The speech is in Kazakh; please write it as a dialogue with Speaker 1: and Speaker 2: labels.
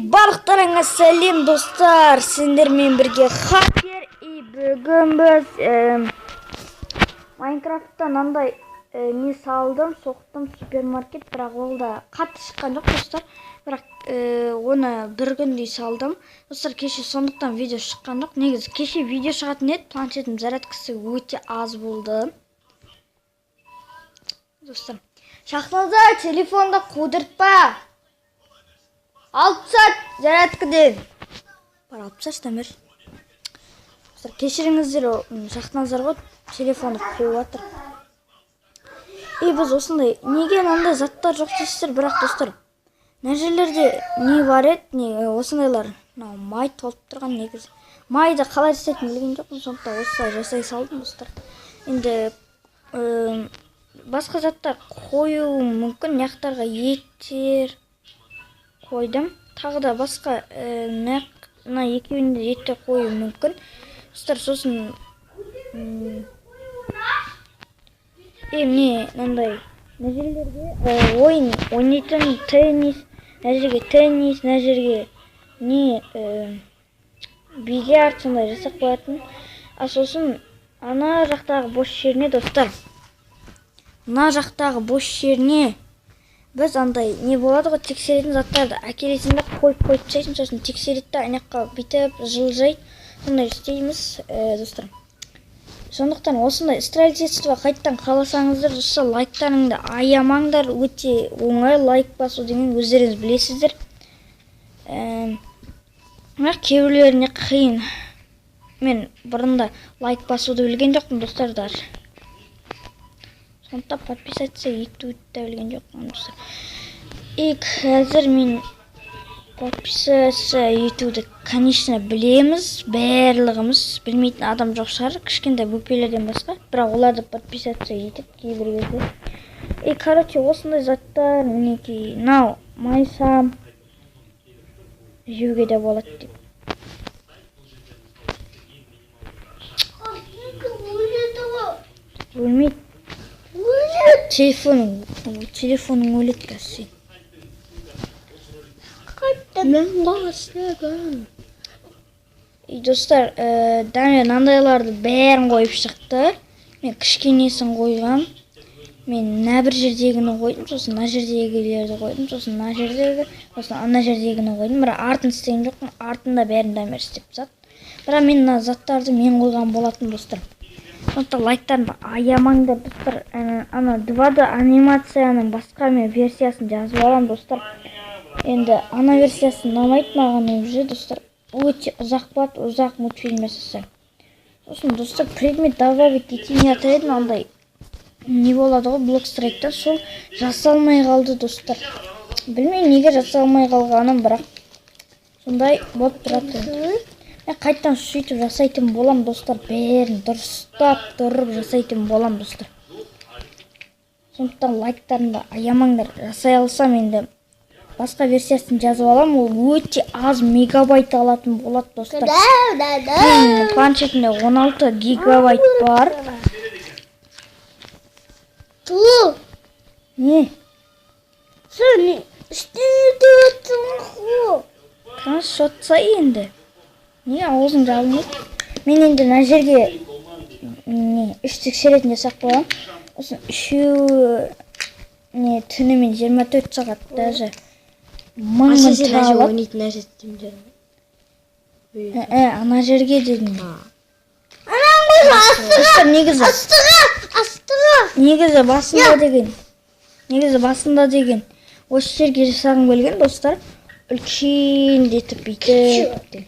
Speaker 1: Барлықтарыңа сәлем достар, сендермен бірге хакер. Бүгін біз Майнкрафттан андай не салдым, соқтым супермаркет, бірақ ол да қатты шыққан жоқ достар. Бірақ оны бір күндей салдым. Достар, кеше сондықтан видео шыққан жоқ. Негізі кеше видео шығатын еді, планшетім зарядкасы өте аз болды. Достар, шахталда телефонда қудыртпа. 6 saat зарядкадан. Бар алып тастамыр. Достар, кешіріңіздер, шақтаңыздар ғой, телефонды қойып жатыр. Біз осындай неге мынандай заттар жоқ дейсіздер, бірақ достар, мына жерлерде не бар еді, не осындайлар, май толып тұрған негізі. Майды қалай жасайтынын білген жоқпын, сондықтан осылай жасай салдым достар. Енді басқа заттар қою мүмкін, мына еттер қойдым. Тағы да басқа мына екеуінде еттер қою мүмкін. Достар, сосын мынандай мына жерлерге ойын ойнайтын теннис, мына жерге теннис, мына жерге не бильярд сондай жасап қоятын. Сосын ана жақтағы бос жеріне достар, мына жақтағы бос жеріне біз андай не болады ғой, тексеретін заттарды әкелесің да қойып тастайсың, сосын тексереді да ана жаққа бүйтіп жылжайды. Сондай істейміз достар. Сондықтан осындай строительство қайттан қаласаңыздар, достар, лайктарыңды аямаңдар. Өте оңай лайк басу деген өздеріңіз білесіздер. Кейбіреулеріне қиын. Мен бұрында лайк басуды білген жоқпын достардар. Сондықтан подписаться етуді білген жоқпын достар. Қазір мен подписаться етуді, конечно, білеміз, барлығымыз. Білмейтін адам жоқ шығар, кішкентай бөпелерден басқа. Бірақ оларды подписаться етіп кейбір кезде. Короче, осындай заттар, мінекей, мынау майсам жеуге де болады деп. Өлмейді. Телефоның өледі қазір. Достар, дәме мынандайларды бәрін қойып шықты. Мен кішкенесін қойғам. Мен мына бір жердегіні қойдым, сосын мына жердегілерді қойдым, сосын мына жердегі, сосын ана жердегіні қойдым. Бірақ артын істеген жоқпын, артында бәрін дәмер істеп зат. Бірақ мен мына заттарды мен қойған болатын достар. Сондықтан лайктарымды аямаңдар достар. Ана 2D анимацияның басқа мен версиясын жазып алам достар. Енді ана версиясын ұнамайды маған уже достар. Өте ұзақ болады, ұзақ мультфильм жасаса. Сосын достар, предмет добавить етейін жатыр едім, андай не болады ғой, блокстрайктан, сол жасалмай қалды достар. Білмеймін неге жасалмай қалғаным, бірақ сондай болып тұрады. Мен қайттан сөйтіп жасайтын болам достар, бәрін дұрыстап тұрып жасайтын болам достар. Сондықтан лайктарымды аямаңдар. Жасай алсам енді басқа версиясын жазып алам, ол өте аз мегабайт алатын болады достар. Мен планшетімде 16 гигабайт бар. Не?
Speaker 2: Сен істейді өттің.
Speaker 1: Қанш шотса енді. Не, аузың жалынады. Мен енді мына жерге үш тексеретін жасап қоям. Осын үшеуі түнімен 24 сағат даже мыңын талап. Ана жерге дедім. Достар, негізі басында деген осы жерге жасағым келген достар. Үлкен детіп бүйтіп.